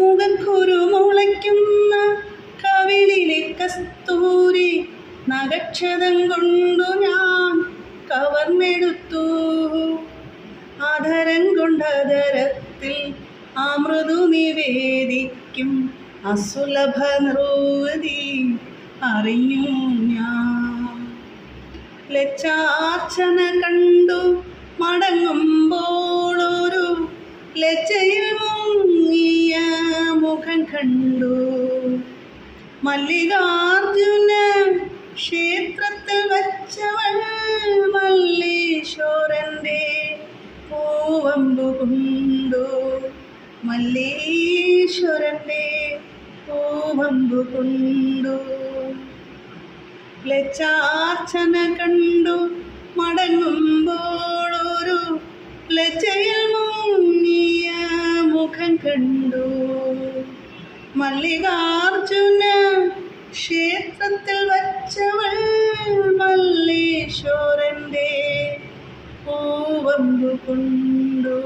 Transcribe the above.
മുഖക്കുരു മുളയ്ക്കുന്ന കവിളിലെ കസ്തൂരി നഗക്ഷതം കൊണ്ടു ഞാൻ കവർന്നെടുത്തു. ആധരം കൊണ്ടധരത്തിൽ ആ മൃദു നിവേദിക്കും അസുലഭ നിർവൃതി അറിഞ്ഞു ഞാൻ. ലജ്ജാർച്ചന കണ്ടു മടങ്ങുമ്പോളൊരു ലജ്ജയിൽ മുങ്ങിയ മുഖം കണ്ടു. മല്ലികാർജുന ക്ഷേത്രത്തിൽ വച്ചവൾ മല്ലീശ്വരൻ്റെ പൂവമ്പു കൊണ്ടു. മല്ലീശ്വരൻ്റെ പൂവമ്പു കൊണ്ടു. ലജ്ജാർച്ചന കണ്ടു മടങ്ങുമ്പോളൊരു ലജ്ജയിൽ മുങ്ങിയ മുഖം കണ്ടു. മല്ലികാർജുന ക്ഷേത്രത്തിൽ വച്ചവൾ മല്ലീശ്വരൻ്റെ പൂവമ്പു കൊണ്ടു.